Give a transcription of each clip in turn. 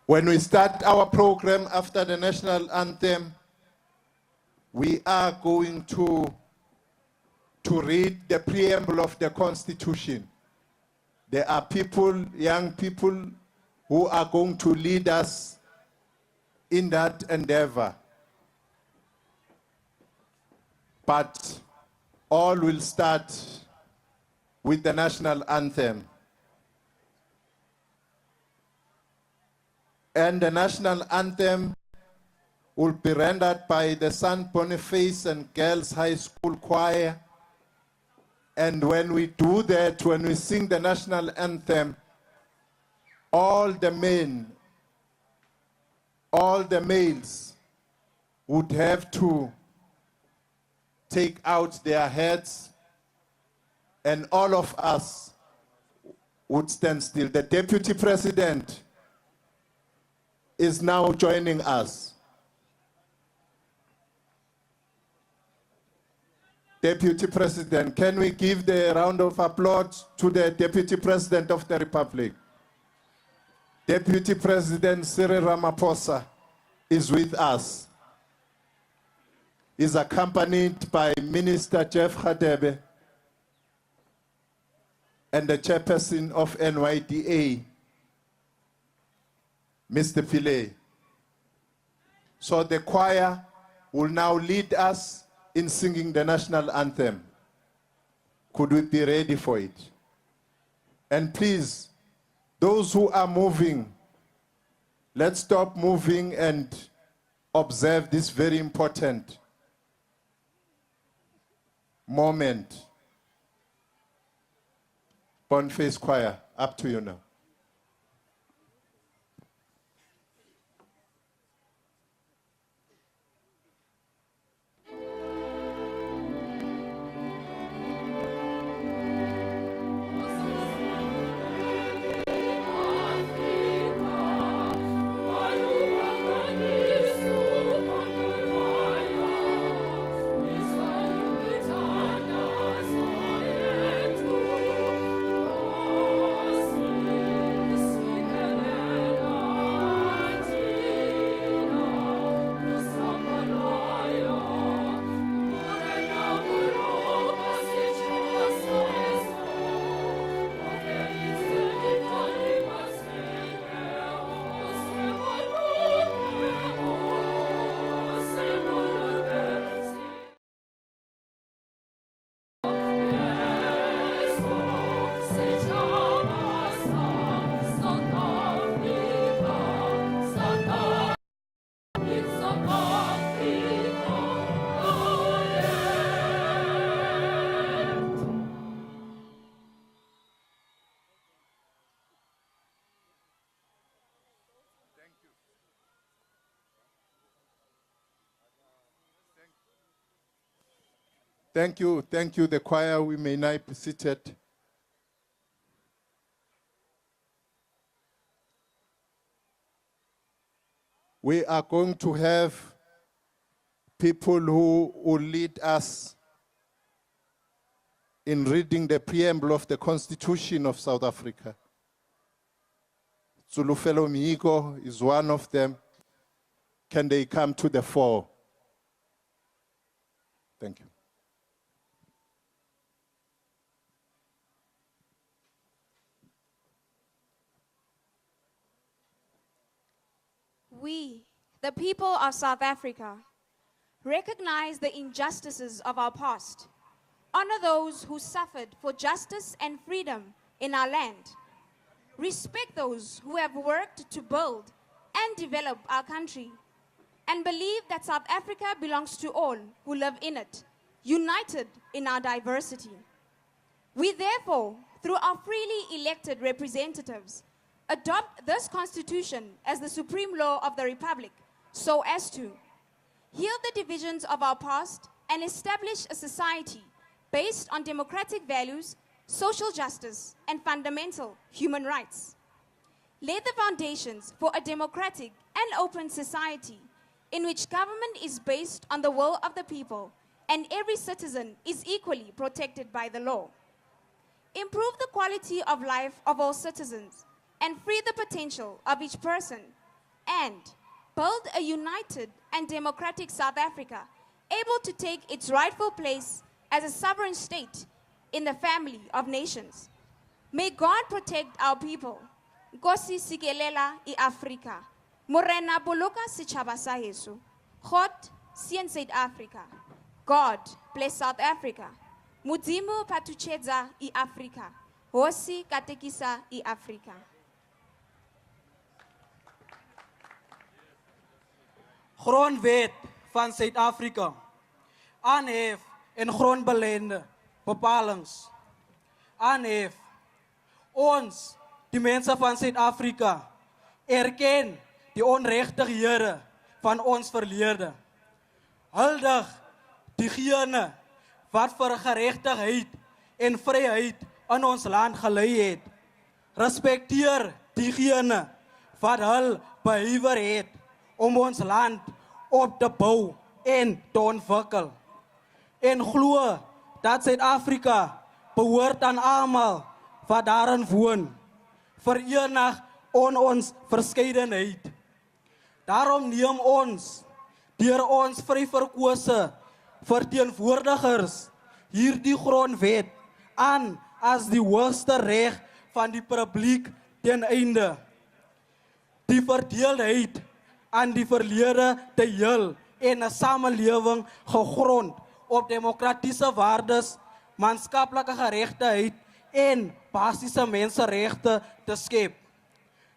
When we start our program after the national anthem, we are going to read the preamble of the Constitution. There are people, young people, who are going to lead us in that endeavor. But all will start with the national anthem. And the national anthem will be rendered by the St. Boniface and Girls High School Choir. And when we do that, when we sing the national anthem, all the males would have to take out their heads, and all of us would stand still. The Deputy President is now joining us. Deputy President, can we give the round of applause to the Deputy President of the Republic? Deputy President Cyril Ramaphosa is with us. He's accompanied by Minister Jeff Radebe and the chairperson of NYDA, Mr. Pillay. So the choir will now lead us in singing the national anthem. Could we be ready for it? And please, those who are moving, let's stop moving and observe this very important moment. Boniface Choir, up to you now. Thank you, the choir. We may now be seated. We are going to have people who will lead us in reading the preamble of the Constitution of South Africa. Zulufelo Miigo is one of them. Can they come to the fore? Thank you. We, the people of South Africa, recognize the injustices of our past, honor those who suffered for justice and freedom in our land, respect those who have worked to build and develop our country, and believe that South Africa belongs to all who live in it, united in our diversity. We therefore, through our freely elected representatives, adopt this Constitution as the supreme law of the Republic, so as to heal the divisions of our past and establish a society based on democratic values, social justice, and fundamental human rights. Lay the foundations for a democratic and open society in which government is based on the will of the people and every citizen is equally protected by the law. Improve the quality of life of all citizens and free the potential of each person and build a united and democratic South Africa, able to take its rightful place as a sovereign state in the family of nations. May God protect our people. Nkosi sikelela i-Afrika. Morena boloka setjhaba sa heso. God seën South Africa. God bless South Africa. Modimo phathuchetsa i-Afrika. Hosi katekisa i-Afrika. Grondwet van Suid-Afrika aanhef en grondbeleide bepalings aanhef. Ons, die mensen van Suid-Afrika, erken die onrechtighede van ons verlede. Huldig diegene wat vir gerechtigheid en vryheid in ons land gelei het. Respecteer diegene wat hul behuiwer het om ons land op te bou en te ontwikkel. En glo dat Suid-Afrika behoort aan almal wat daarin woon, verenig ons verskeidenheid. Daarom neem ons, deur ons vryverkose verteenwoordigers, hierdie grondwet aan as die hoogste reg van die publiek ten einde. Die verdeeldheid aan die verlede te heel en 'n samelewing gegrond op demokratiese waardes, maatskaplike geregtigheid en basiese menseregte te skep.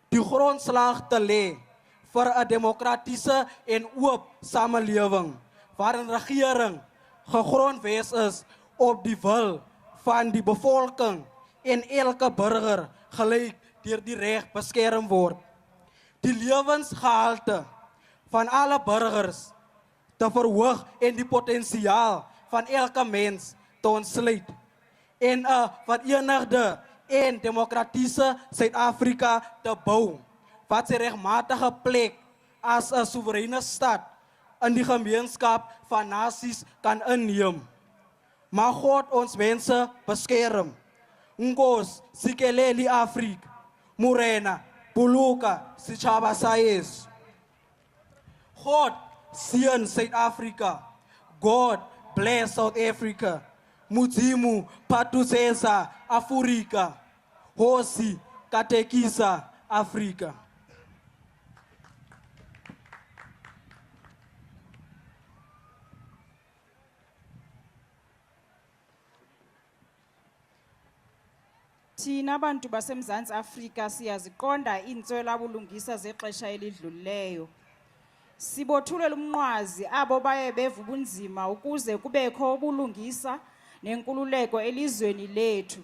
Die grondslag te lê vir 'n demokratiese en oop samelewing waarin regering gegrondves is op die wil van die bevolking en elke burger gelyk deur die reg beskerm word. Die lewensgehalte van alle burgers te verhoog en die potensiaal van elke mens te ontsluit en 'n verenigde en demokratiese Suid-Afrika te bou, wat sy regmatige plek as 'n soewereine staat in die gemeenskap van nasies kan inneem. Mag God ons mense beskerm. Nkosi sikeleli Afrika. Morena boloka setjhaba sa heso. God seën Suid-Afrika. God bless South Africa. Modimo phathusetsa Afrika. Hosi katekisa Afrika. Thina bantu baseMzantsi Afrika siyaziqonda iintswela bulungisa zexesha elidlulileyo. Sibothulela umnqwazi abo baye beva ubunzima ukuze kubekho ubulungisa nenkululeko elizweni lethu.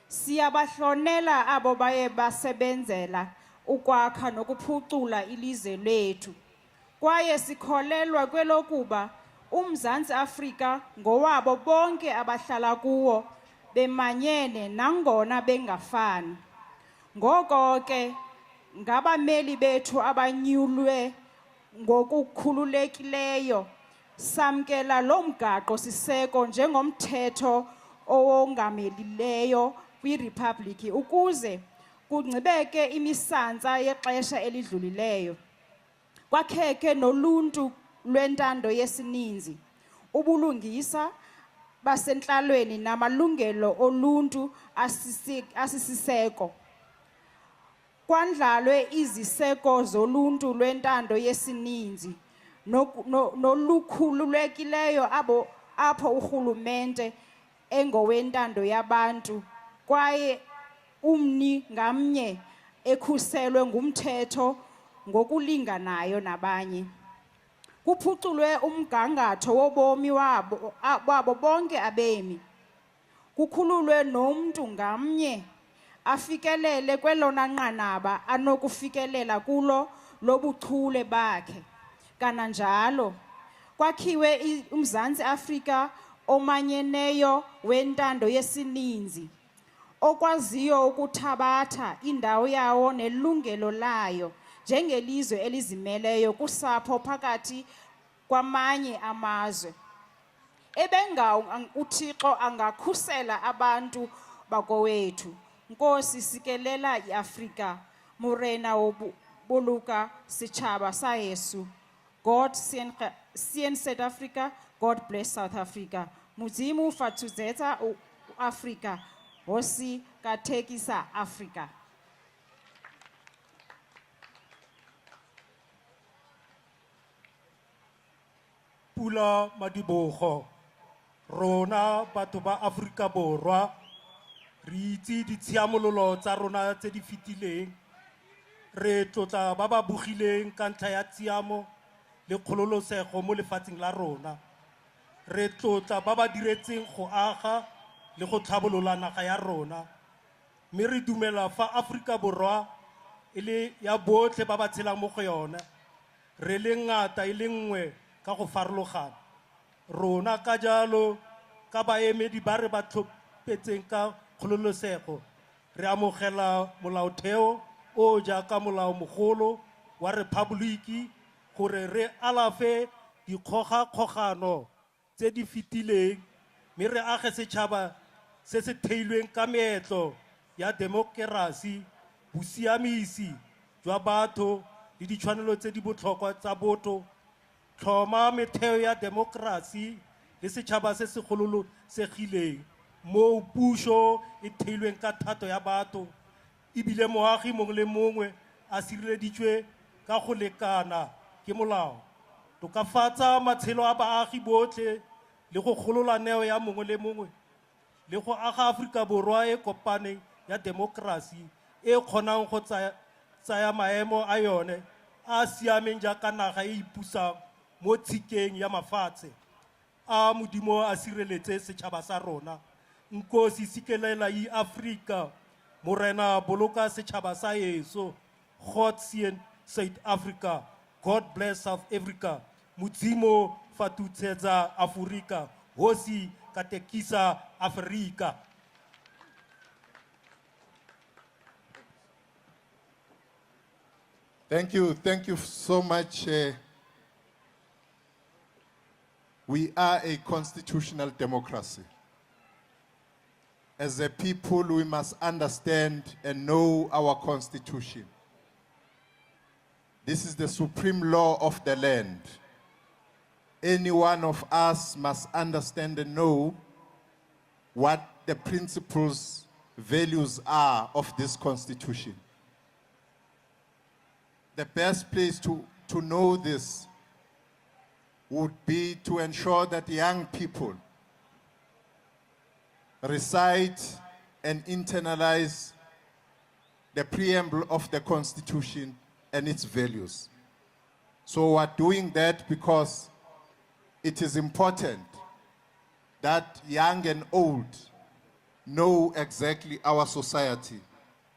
Siyabahlonela abo baye basebenzela ukwakha nokuphucula ilizwe lethu. Kwaye sikholelwa kwelokuba uMzantsi Afrika ngowabo bonke abahlala kuwo bemanyene nangona bengafani. Ngoko ke ngabameli bethu abanyulwe ngokukhululekileyo, samkela lo mgaqo siseko njengomthetho owongamelileyo kwiRiphabhliki ukuze kungcibeke imisantsa yexesha elidlulileyo. Kwakheke noluntu lwentando yesininzi, ubulungisa basentlalweni namalungelo oluntu asisiseko. Kwandlalwe iziseko zoluntu lwentando yesininzi nolukhululekileyo apho urhulumente engowentando yabantu kwaye umni ngamnye ekhuselwe ngumthetho ngokulinganayo nabanye. Kuphuculwe umgangatho wobomi wabo bonke abemi. Kukhululwe nomntu ngamnye afikelele kwelona nqanaba anokufikelela kulo lobuchule bakhe. Kananjalo kwakhiwe uMzantsi Afrika omanyeneyo wentando yesininzi, okwaziyo ukuthabatha indawo yawo nelungelo layo njengelizwe elizimeleyo kusapho phakathi kwamanye amazwe. Ebengawo uThixo angakhusela abantu bakowethu. Nkosi sikelela iAfrika. Morena boloka setjhaba sa heso. God sien South Africa, God bless South Africa. Muzimu fatuzeta Africa, hosi katekisa Africa. Pula Madibogo, rona batho ba Afrika Borwa, re itse ditshiamololo tsa rona tse di fetileng, re tlotla ba ba bogileng ka ntlha ya tsiamo le kgololosego mo lefatsheng la rona, re tlotla ba ba diretseng go aga le go tlhabolola naga ya rona, mme re dumela fa Afrika Borwa e le ya botlhe ba ba tshelang mo go yona, re le ngata e le nngwe ka go farologana. Rona ka jalo ka baemedi ba re ba tlhopetseng ka kgololosego re amogela molaotheo o jaaka molao mogolo wa rephaboliki gore re alafe dikgogakgogano tse di fetileng mme re age setšhaba se se theilweng ka meetlo ya demokrasi, bosiamisi jwa batho le ditshwanelo tse di botlhokwa tsa botho, tlhoma metheo ya demokrasi le setšhaba se se gololosegileng mo puso e theilweng ka thato ya batho ebile moagi mongwe le mongwe a sireleditswe ka go lekana ke molao, tokafatsa matshelo a baagi botlhe le go golola neo ya mongwe le mongwe le go aga Afrika Borwa e kopaneng ya demokrasi e kgonang go tsaya maemo a yone a siameng jaaka naga e ipusang mo tshikeng ya mafatshe a Modimo a sireletse setšhaba sa rona. Nkosi sikelela i-Afrika, Morena boloka setšhaba sa heso. God sien South Africa, God bless South Africa. Modimo fatutsetsa Afrika, hosi katekisa Afrika. Thank you so much. We are a constitutional democracy. As a people, we must understand and know our constitution. This is the supreme law of the land. Any one of us must understand and know what the principles, values are of this constitution. The best place to know this would be to ensure that young people recite and internalize the preamble of the Constitution and its values. So we're doing that because it is important that young and old know exactly our society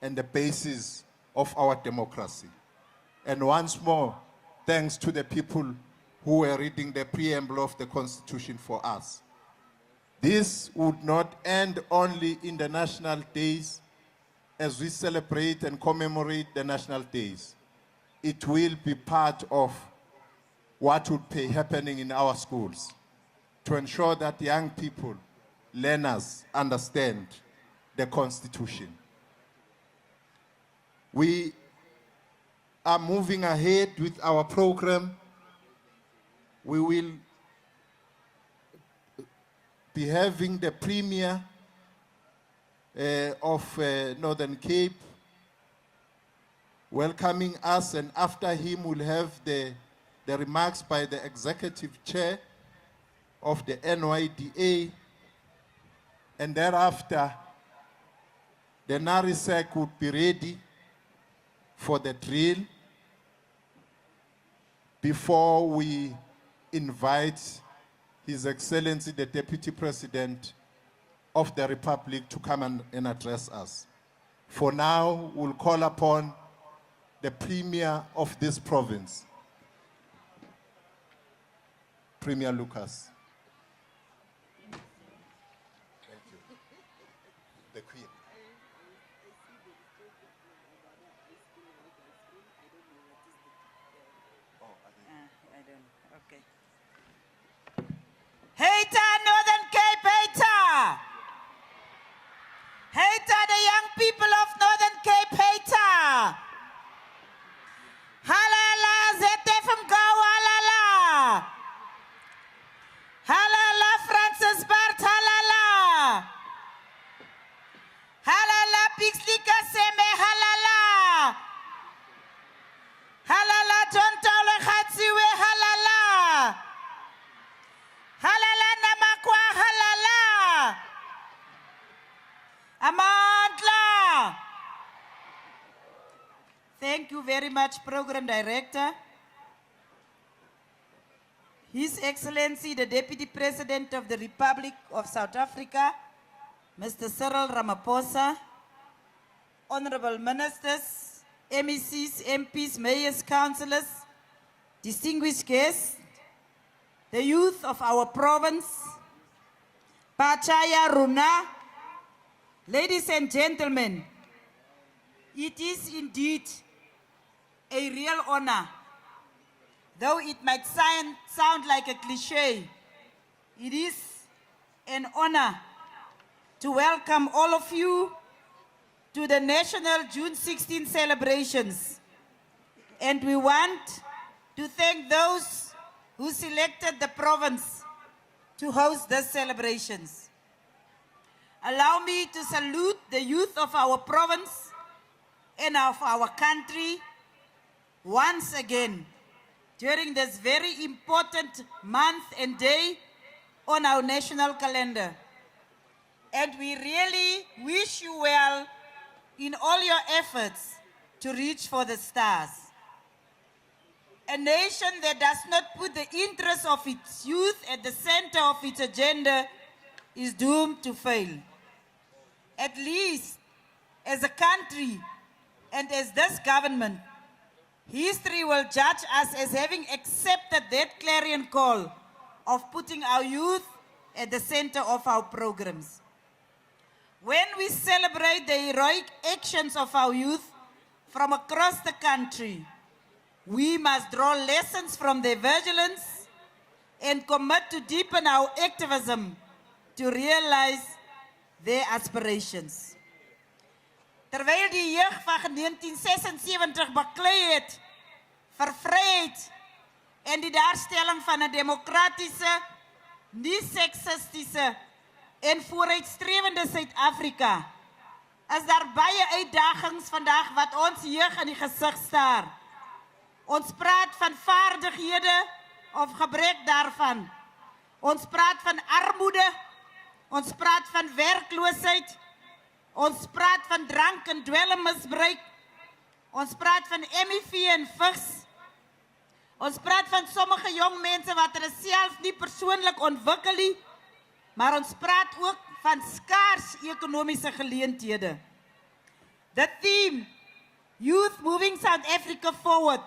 and the basis of our democracy. And once more, thanks to the people who were reading the preamble of the Constitution for us. This would not end only in the national days as we celebrate and commemorate the national days. It will be part of what would be happening in our schools to ensure that young people, learners, understand the Constitution. We are moving ahead with our program. We will be having the Premier of Northern Cape welcoming us, and after him we'll have the remarks by the Executive Chair of the NYDA, and thereafter the NARISEC would be ready for the drill before we invite His Excellency the Deputy President of the Republic to come and address us. For now, we'll call upon the Premier of this province, Premier Lucas. Thank you. The Queen. Hater, Northern Cape, hater! Hater, the young people of Northern Cape, hater! you very much, Program Director. His Excellency, the Deputy President of the Republic of South Africa, Mr. Cyril Ramaphosa, Honorable Ministers, MECs, MPs, Mayors, Councillors, distinguished guests, the youth of our province, Pachaya Runa, ladies and gentlemen, it is indeed a real honor. Though it might sound like a cliche, it is an honor to welcome all of you to the National June 16 celebrations. And we want to thank those who selected the province to host these celebrations. Allow me to salute the youth of our province and of our country once again during this very important month and day on our national calendar. And we really wish you well in all your efforts to reach for the stars. A nation that does not put the interests of its youth at the center of its agenda is doomed to fail. At least as a country and as this government, history will judge us as having accepted that clarion call of putting our youth at the center of our programs. When we celebrate the heroic actions of our youth from across the country, we must draw lessons from their vigilance and commit to deepen our activism to realize their aspirations. Terwyl die jeug van 1976 baklei het vir vryheid en die daarstelling van 'n demokratiese, nie seksistische en vooruitstrewende Suid-Afrika, is daar baie uitdagings vandag wat ons jeug in die gesig staar. Ons praat van vaardighede of gebrek daarvan. Ons praat van armoede, ons praat van werkloosheid, ons praat van drank en dwelmmisbruik, ons praat van HIV en vigs, ons praat van sommige jong mense wat hulle self nie persoonlik ontwikkel nie, maar ons praat ook van skaars ekonomiese geleenthede. The theme, Youth Moving South Africa Forward,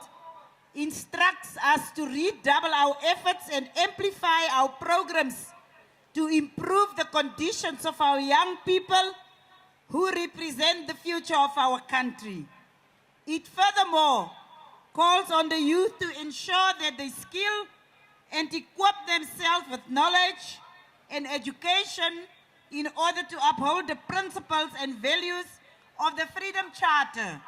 instructs us to redouble our efforts and amplify our programs to improve the conditions of our young people who represent the future of our country. It furthermore calls on the youth to ensure that they skill and equip themselves with knowledge and education in order to uphold the principles and values of the Freedom Charter,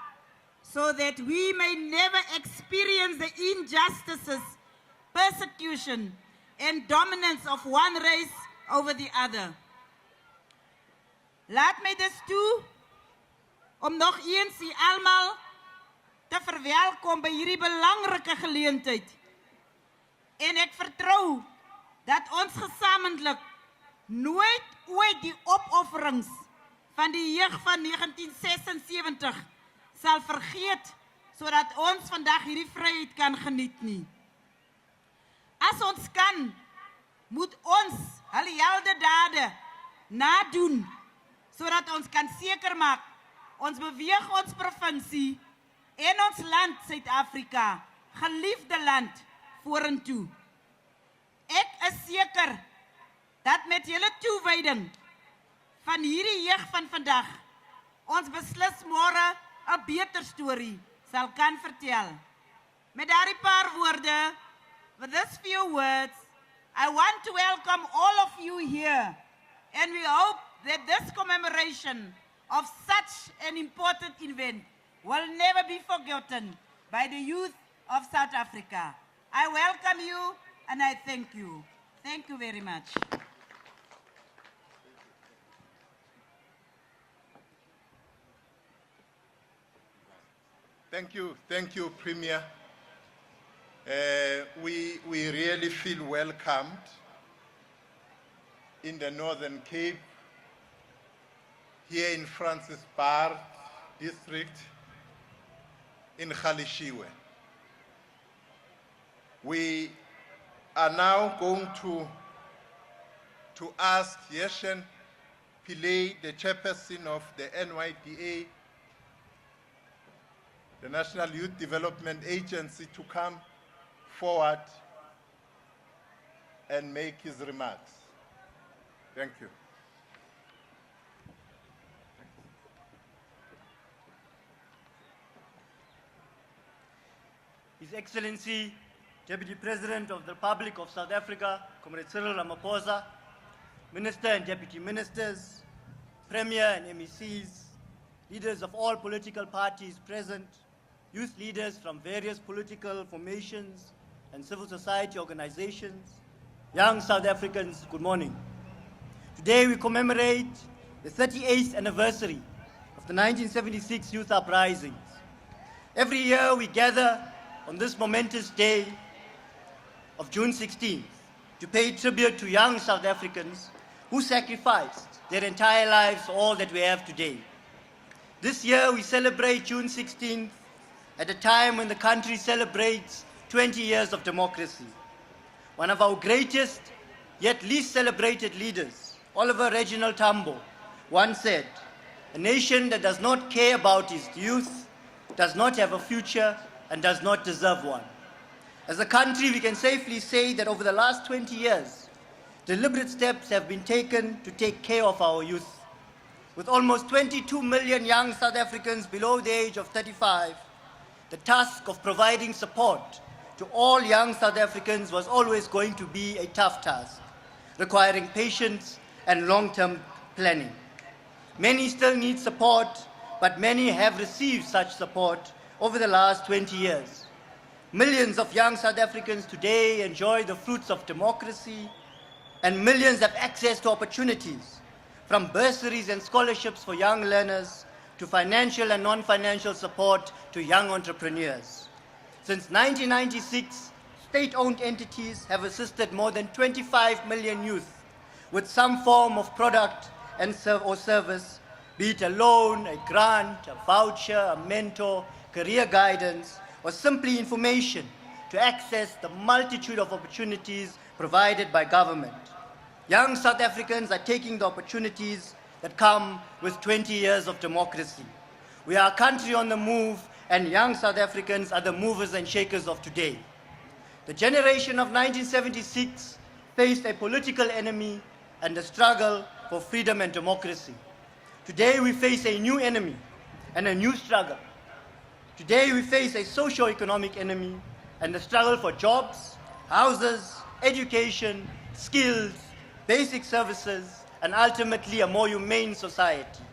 so that we may never experience the injustices, persecution, and dominance of one race over the other. Laat my dus toe om nog eens die almal te verwelkom by hierdie belangrike geleentheid. En ek vertrou dat ons gesamentlik nooit ooit die opofferings van die jeug van 1976 sal vergeet, sodat ons vandag hierdie vryheid kan geniet nie. As ons kan, moet ons hulle heldedade nadoen, sodat ons kan seker maak, ons beweeg ons provinsie en ons land Suid-Afrika, geliefde land, vorentoe. Ek is seker dat met julle toewyding van hierdie jeug van vandag, ons beslis môre 'n beter storie sal kan vertel. Met daardie paar woorde, with these few words, I want to welcome all of you here, and we hope that this commemoration of such an important event will never be forgotten by the youth of South Africa. I welcome you and I thank you. Thank you very much. Thank you, Premier. We really feel welcomed in the Northern Cape, here in Francis Bar District, in Khalishiwe. We are now going to ask Yeshen Pillay, the chairperson of the NYDA, the National Youth Development Agency, to come forward and make his remarks. Thank you. His Excellency, Deputy President of the Republic of South Africa, Comrade Cyril Ramaphosa, Minister and Deputy Ministers, Premier and MECs, leaders of all political parties present, youth leaders from various political formations and civil society organizations, young South Africans, good morning. Today we commemorate the 38th anniversary of the 1976 youth uprisings. Every year we gather on this momentous day of June 16th to pay tribute to young South Africans who sacrificed their entire lives for all that we have today. This year we celebrate June 16th at a time when the country celebrates 20 years of democracy. One of our greatest yet least celebrated leaders, Oliver Reginald Tambo, once said, "A nation that does not care about its youth does not have a future and does not deserve one." As a country, we can safely say that over the last 20 years, deliberate steps have been taken to take care of our youth. With almost 22 million young South Africans below the age of 35, the task of providing support to all young South Africans was always going to be a tough task, requiring patience and long-term planning. Many still need support, but many have received such support over the last 20 years. Millions of young South Africans today enjoy the fruits of democracy, and millions have access to opportunities, from bursaries and scholarships for young learners to financial and non-financial support to young entrepreneurs. Since 1996, state-owned entities have assisted more than 25 million youth with some form of product or service, be it a loan, a grant, a voucher, a mentor, career guidance, or simply information to access the multitude of opportunities provided by government. Young South Africans are taking the opportunities that come with 20 years of democracy. We are a country on the move, and young South Africans are the movers and shakers of today. The generation of 1976 faced a political enemy and a struggle for freedom and democracy. Today we face a new enemy and a new struggle. Today we face a socio-economic enemy and the struggle for jobs, houses, education, skills, basic services, and ultimately a more humane society.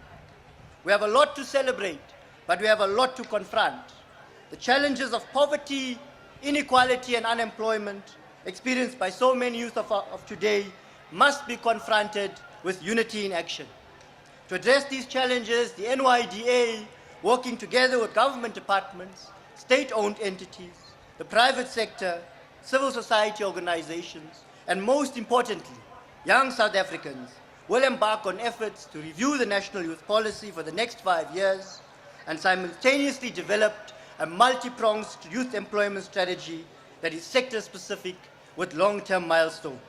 We have a lot to celebrate, but we have a lot to confront. The challenges of poverty, inequality, and unemployment experienced by so many youth of today must be confronted with unity in action. To address these challenges, the NYDA, working together with government departments, state-owned entities, the private sector, civil society organizations, and most importantly, young South Africans, will embark on efforts to review the national youth policy for the next 5 years and simultaneously develop a multi-pronged youth employment strategy that is sector-specific with long-term milestones.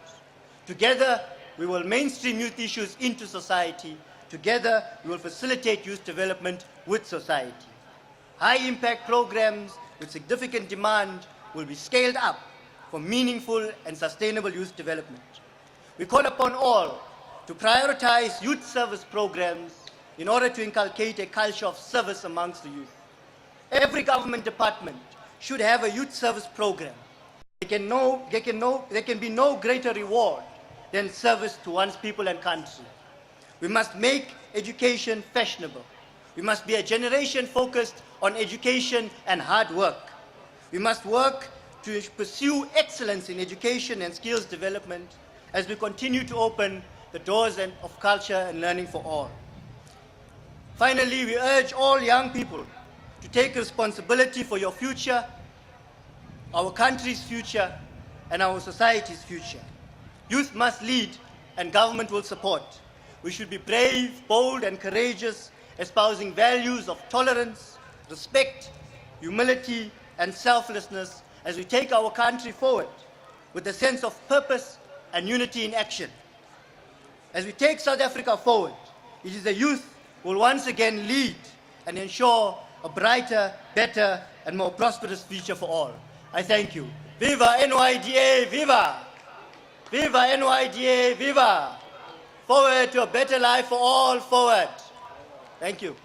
Together, we will mainstream youth issues into society. Together, we will facilitate youth development with society. High-impact programs with significant demand will be scaled up for meaningful and sustainable youth development. We call upon all to prioritize youth service programs in order to inculcate a culture of service amongst the youth. Every government department should have a youth service program. There can be no greater reward than service to one's people and country. We must make education fashionable. We must be a generation focused on education and hard work. We must work to pursue excellence in education and skills development as we continue to open the doors of culture and learning for all. Finally, we urge all young people to take responsibility for your future, our country's future, and our society's future. Youth must lead, and government will support. We should be brave, bold, and courageous, espousing values of tolerance, respect, humility, and selflessness as we take our country forward with a sense of purpose and unity in action. As we take South Africa forward, it is the youth who will once again lead and ensure a brighter, better, and more prosperous future for all. I thank you. Viva NYDA, viva! Viva NYDA, viva! Forward to a better life for all, forward. Thank you.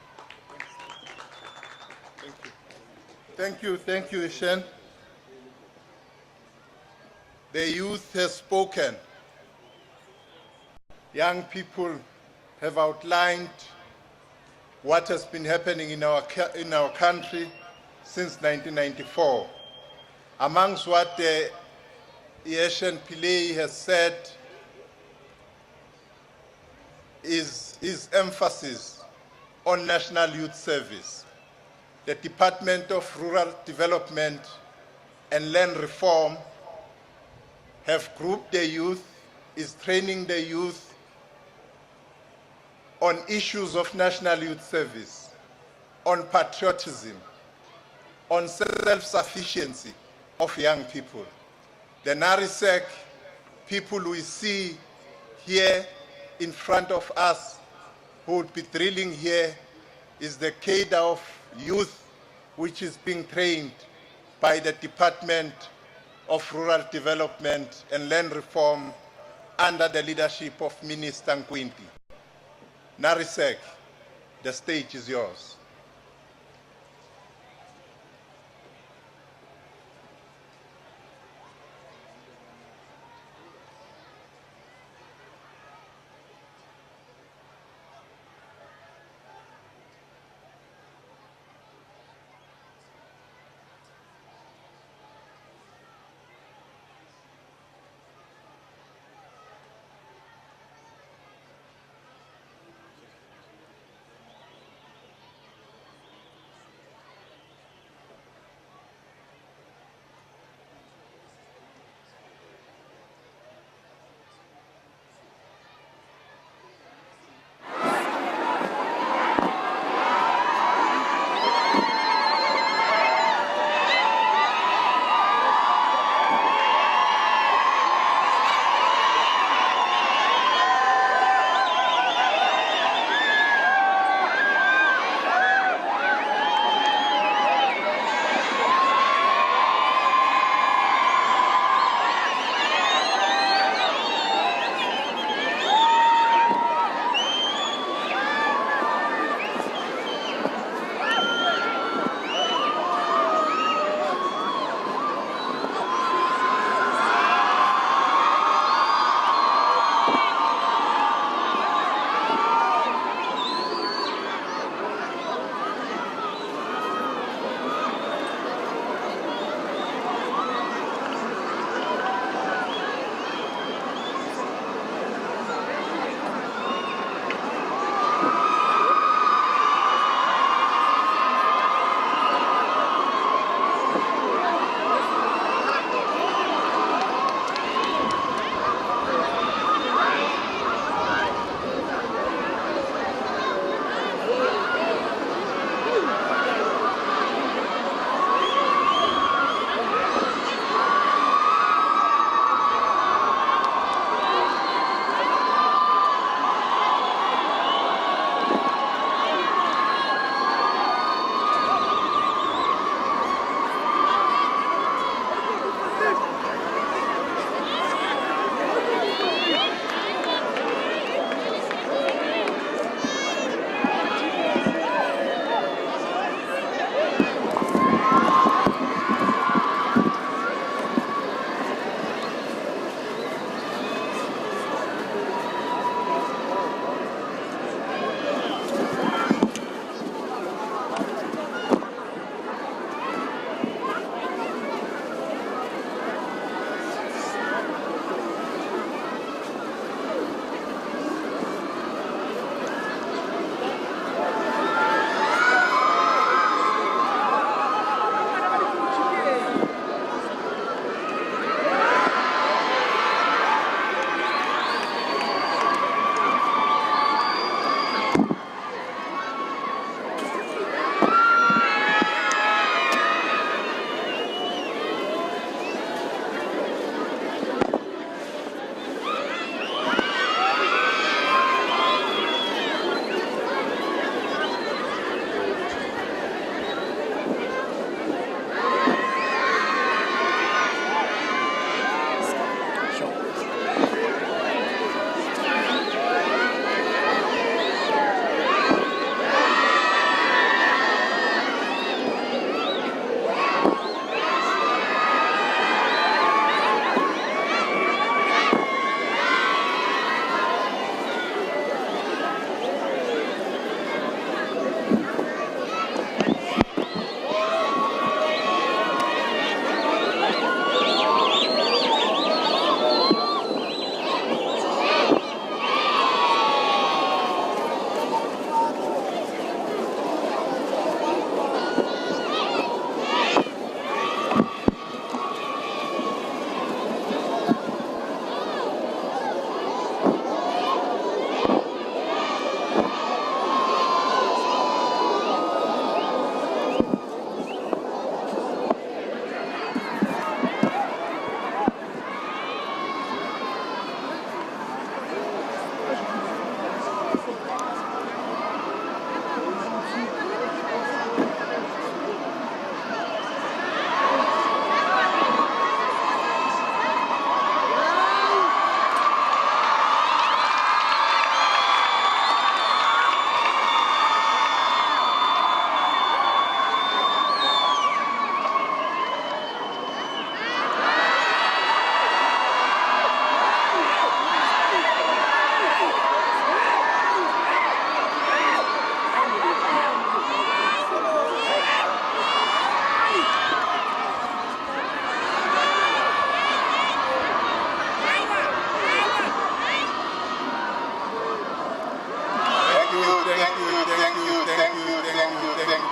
Thank you, Ishen. The youth has spoken. Young people have outlined what has been happening in our country since 1994. Amongst what Ishen Pillay has said is his emphasis on National Youth Service. The Department of Rural Development and Land Reform have grouped the youth, is training the youth on issues of National Youth Service, on patriotism, on self-sufficiency of young people. The NARISEC people we see here in front of us who would be drilling here is the cadre of youth which is being trained by the Department of Rural Development and Land Reform under the leadership of Minister Nkwinti. NARISEC, the stage is yours.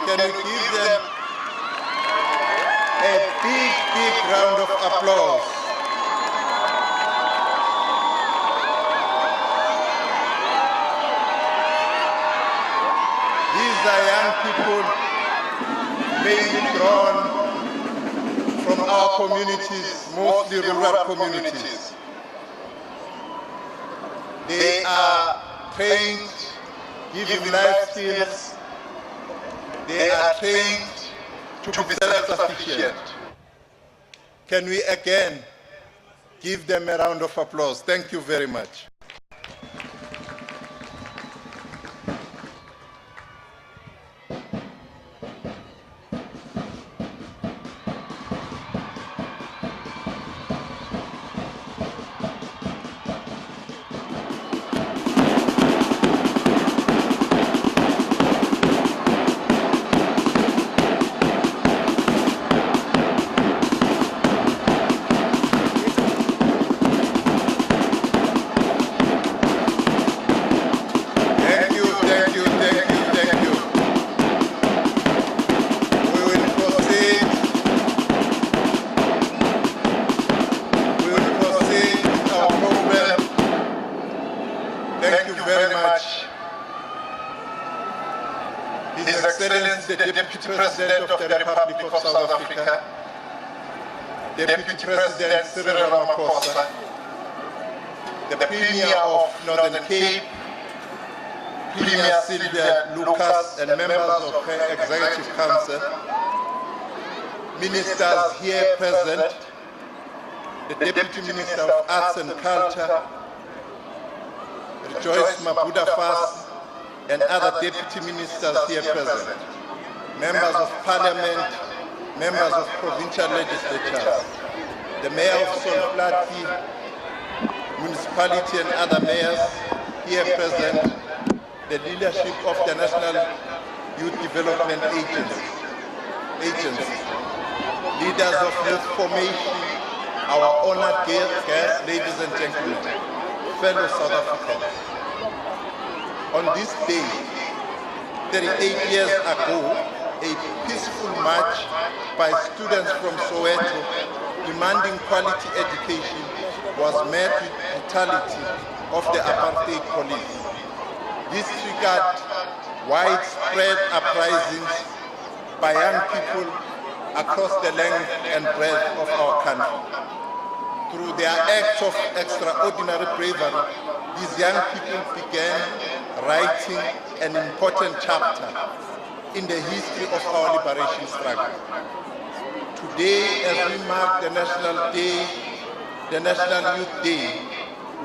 can we give them a big, big round of applause? These are young people mainly drawn from our communities, mostly rural communities. They are trained, given life skills. They are trained to be self-sufficient. Can we again give them a round of applause? Thank you very much. His Excellency, the Deputy President of the Republic of South Africa, Deputy President Cyril Ramaphosa, the Premier of Northern Cape, Premier Sylvia Lucas, and members of her Executive Council, ministers here present, the Deputy Minister of Arts and Culture, Joyce Mabuda Fas, and other deputy ministers here present, members of parliament, members of provincial legislatures, the mayor of Solflati municipality and other mayors here present, the leadership of the National Youth Development Agency, leaders of youth formation, our honored guests, ladies and gentlemen, fellow South Africans. On this day, 38 years ago, a peaceful march by students from Soweto demanding quality education was met with brutality of the apartheid police. This triggered widespread uprisings by young people across the length and breadth of our country. Through their acts of extraordinary bravery, these young people began writing an important chapter in the history of our liberation struggle. Today, as we mark the National Youth Day,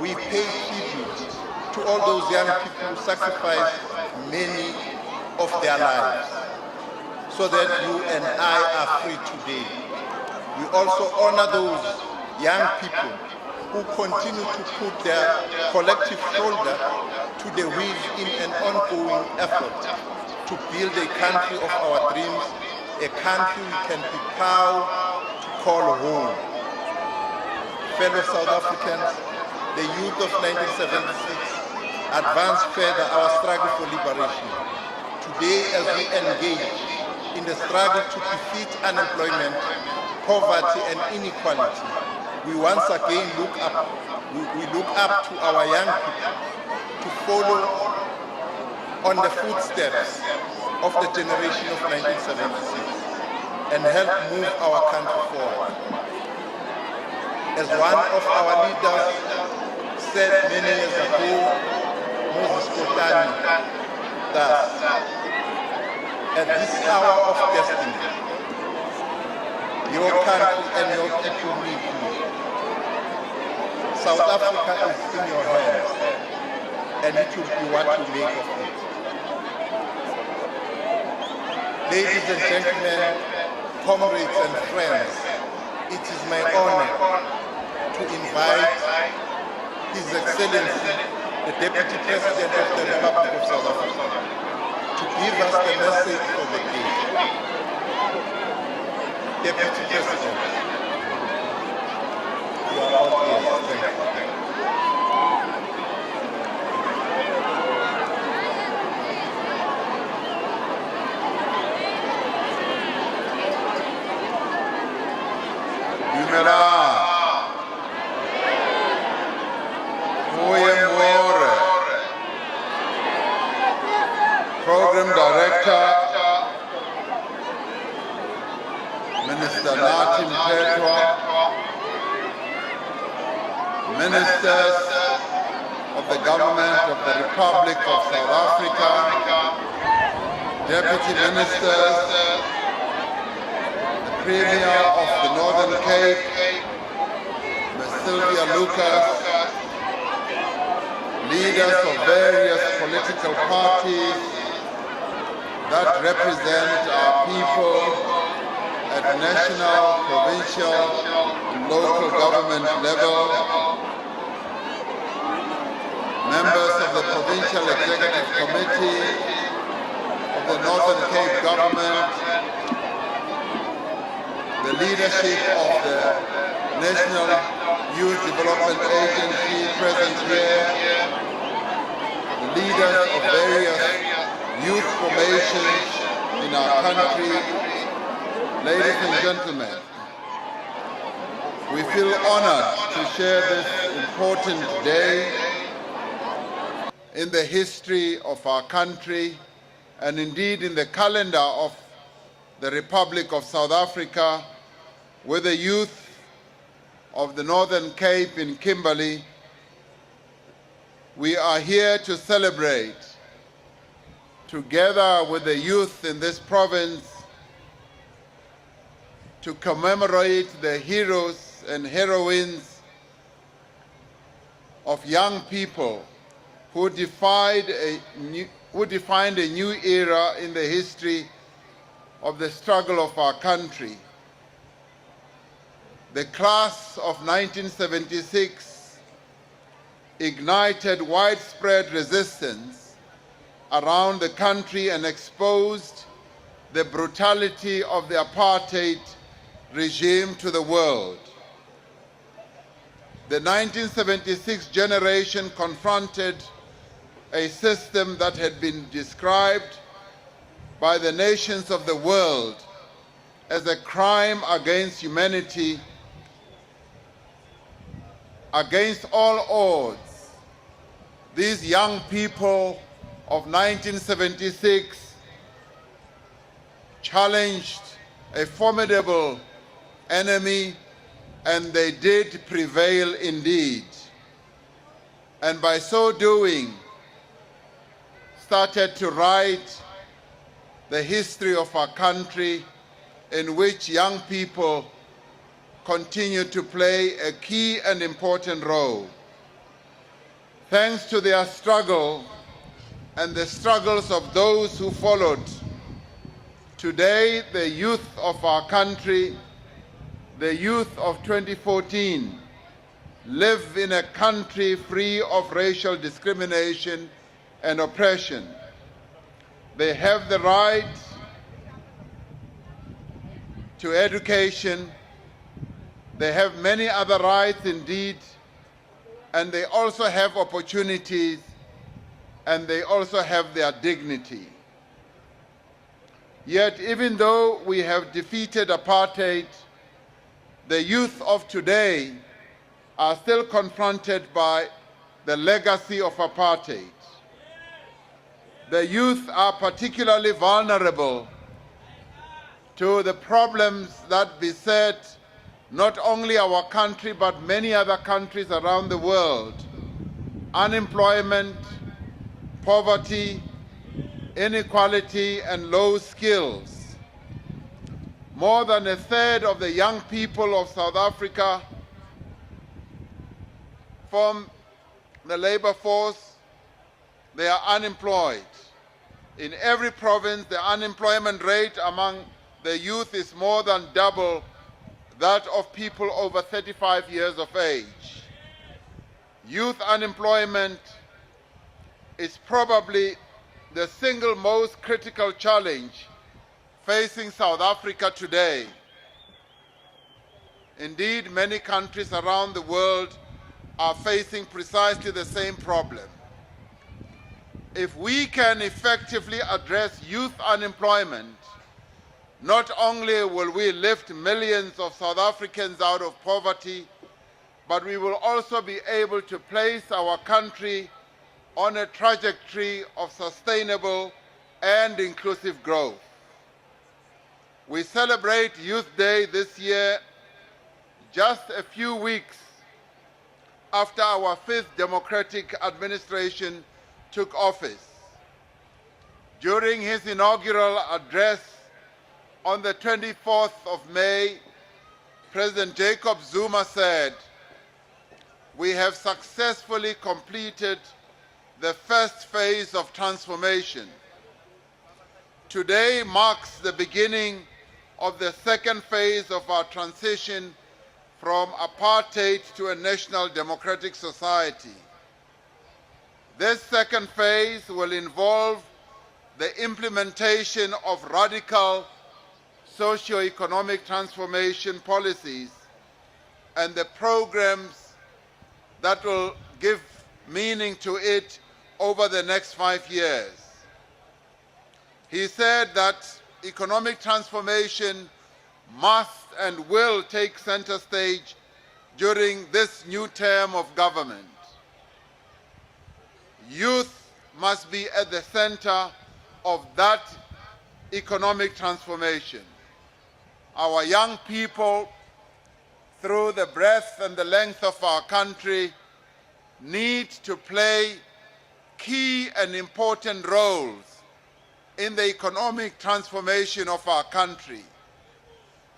we pay tribute to all those young people who sacrificed many of their lives so that you and I are free today. We also honor those young people who continue to put their collective shoulder to the wheel in an ongoing effort to build a country of our dreams, a country we can be proud to call home. Fellow South Africans, the youth of 1976 advanced further our struggle for liberation. Today, as we engage in the struggle to defeat unemployment, poverty, and inequality, we once again look up to our young people to follow on the footsteps of the generation of 1976 and help move our country forward. As one of our leaders said many years ago, Moses Kotani, thus, at this hour of destiny, your country and your people need you. South Africa is in your hands, and it will be what you make of it. Ladies and gentlemen, comrades and friends, it is my honor to invite His Excellency, the Deputy President of the Republic of South Africa, to give us the message for the day. Deputy President, you are all ears. Thank you. Program Director, Minister Natin Petwa, Ministers of the Government of the Republic of South Africa, Deputy Ministers, the Premier of the Northern Cape, Ms. Sylvia Lucas, leaders of various political parties that represent our people at national, provincial, and local government level, members of the Provincial Executive Committee of the Northern Cape Government, the leadership of the National Youth Development Agency present here, the leaders of various youth formations in our country. Ladies and gentlemen, we feel honored to share this important day in the history of our country and indeed in the calendar of the Republic of South Africa with the youth of the Northern Cape in Kimberley. We are here to celebrate, together with the youth in this province, to commemorate the heroes and heroines of young people who defined a new era in the history of the struggle of our country. The class of 1976 ignited widespread resistance around the country and exposed the brutality of the apartheid regime to the world. The 1976 generation confronted a system that had been described by the nations of the world as a crime against humanity. Against all odds, these young people of 1976 challenged a formidable enemy, and they did prevail indeed. And by so doing, started to write the history of our country, in which young people continue to play a key and important role. Thanks to their struggle and the struggles of those who followed, today the youth of our country, the youth of 2014, live in a country free of racial discrimination and oppression. They have the right to education. They have many other rights indeed, and they also have opportunities, and they also have their dignity. Yet, even though we have defeated apartheid, the youth of today are still confronted by the legacy of apartheid. The youth are particularly vulnerable to the problems that beset not only our country but many other countries around the world: unemployment, poverty, inequality, and low skills. More than a third of the young people of South Africa form the labor force. They are unemployed. In every province, the unemployment rate among the youth is more than double that of people over 35 years of age. Youth unemployment is probably the single most critical challenge facing South Africa today. Indeed, many countries around the world are facing precisely the same problem. If we can effectively address youth unemployment, not only will we lift millions of South Africans out of poverty, but we will also be able to place our country on a trajectory of sustainable and inclusive growth. We celebrate Youth Day this year just a few weeks after our fifth democratic administration took office. During his inaugural address on the 24th of May, President Jacob Zuma said, "We have successfully completed the first phase of transformation. Today marks the beginning of the second phase of our transition from apartheid to a national democratic society. This second phase will involve the implementation of radical socio-economic transformation policies and the programs that will give meaning to it over the next 5 years." He said that economic transformation must and will take center stage during this new term of government. Youth must be at the center of that economic transformation. Our young people, through the breadth and the length of our country, need to play key and important roles in the economic transformation of our country.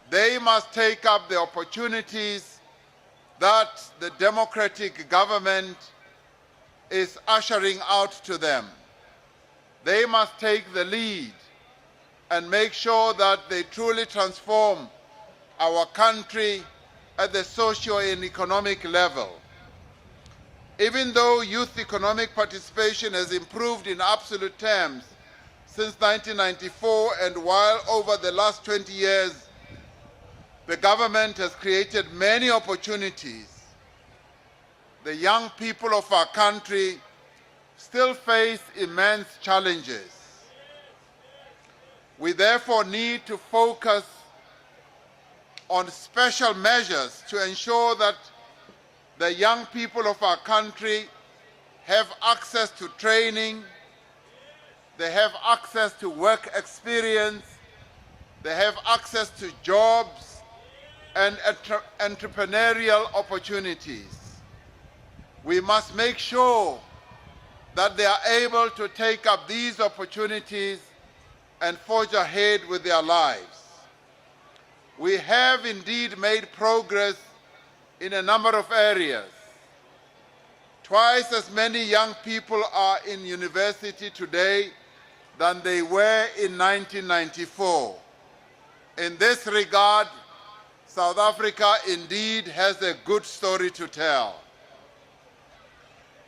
They must take up the opportunities that the democratic government is ushering out to them. They must take the lead and make sure that they truly transform our country at the socio and economic level. Even though youth economic participation has improved in absolute terms since 1994, and while over the last 20 years the government has created many opportunities, the young people of our country still face immense challenges. We therefore need to focus on special measures to ensure that the young people of our country have access to training, they have access to work experience, they have access to jobs and entrepreneurial opportunities. We must make sure that they are able to take up these opportunities and forge ahead with their lives. We have indeed made progress in a number of areas. Twice as many young people are in university today than they were in 1994. In this regard, South Africa indeed has a good story to tell.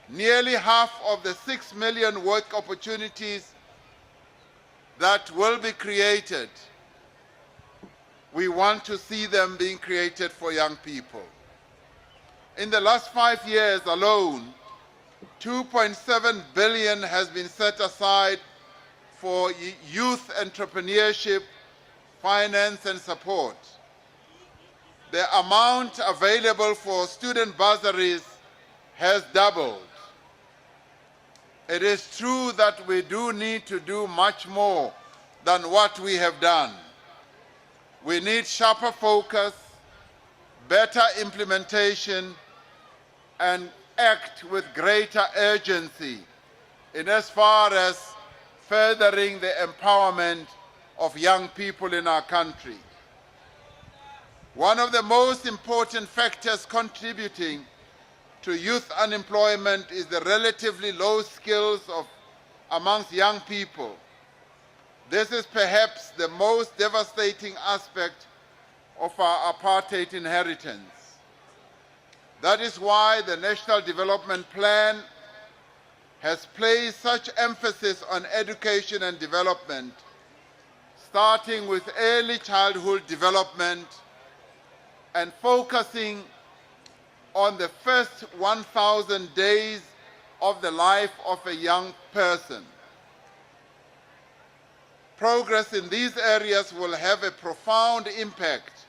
Nearly half of the 6 million work opportunities that will be created, we want to see them being created for young people. In the last 5 years alone, 2.7 billion has been set aside for youth entrepreneurship, finance and support. The amount available for student bursaries has doubled. It is true that we do need to do much more than what we have done. We need sharper focus, better implementation, and act with greater urgency in as far as furthering the empowerment of young people in our country. One of the most important factors contributing to youth unemployment is the relatively low skills amongst young people. This is perhaps the most devastating aspect of our apartheid inheritance. That is why the National Development Plan has placed such emphasis on education and development, starting with early childhood development and focusing on the first 1,000 days of the life of a young person. Progress in these areas will have a profound impact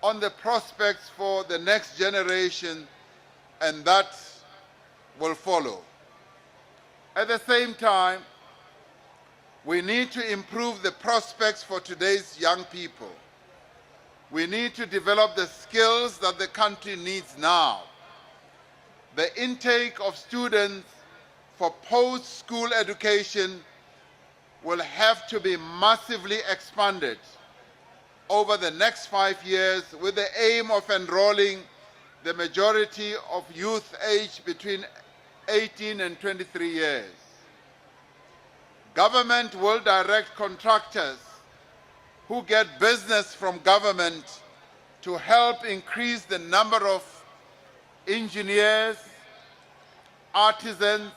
on the prospects for the next generation, and that will follow. At the same time, We need to improve the prospects for today's young people. We need to develop the skills that the country needs now. The intake of students for post-school education will have to be massively expanded over the next 5 years with the aim of enrolling the majority of youth aged between 18 and 23 years. Government will direct contractors who get business from government to help increase the number of engineers, artisans,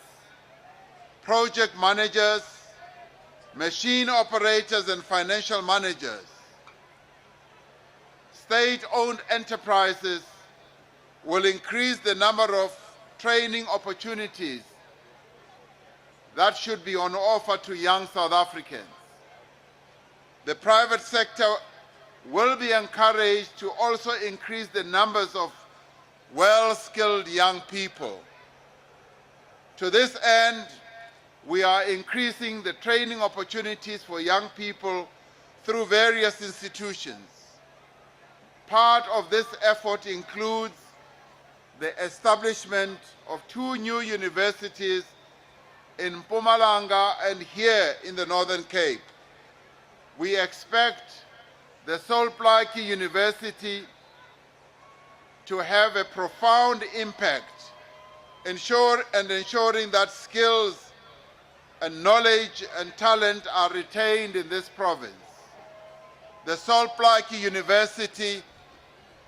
project managers, machine operators, and financial managers. State-owned enterprises will increase the number of training opportunities that should be on offer to young South Africans. The private sector will be encouraged to also increase the numbers of well-skilled young people. To this end, we are increasing the training opportunities for young people through various institutions. Part of this effort includes the establishment of 2 new universities in Mpumalanga and here in the Northern Cape. We expect the Solplaatje University to have a profound impact, ensuring that skills and knowledge and talent are retained in this province. The Solplaatje University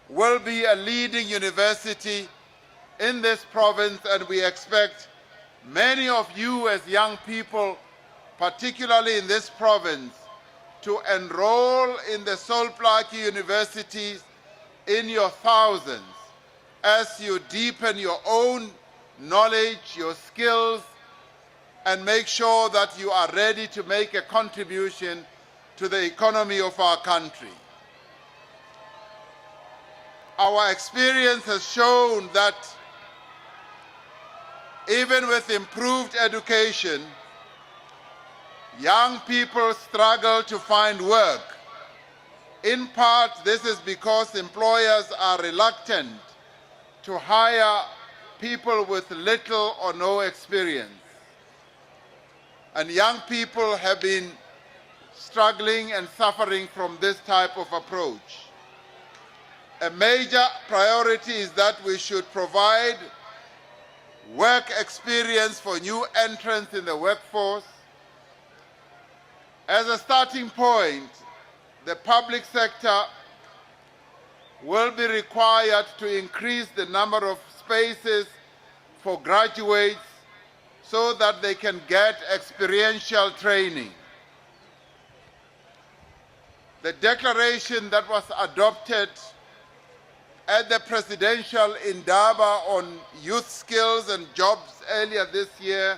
will be a leading university in this province, and we expect many of you as young people, particularly in this province, to enroll in the Solplaatje universities in your thousands as you deepen your own knowledge, your skills, and make sure that you are ready to make a contribution to the economy of our country. Our experience has shown that even with improved education, young people struggle to find work. In part, this is because employers are reluctant to hire people with little or no experience. And young people have been struggling and suffering from this type of approach. A major priority is that we should provide work experience for new entrants in the workforce. As a starting point, the public sector will be required to increase the number of spaces for graduates so that they can get experiential training. The declaration that was adopted at the presidential Indaba on youth skills and jobs earlier this year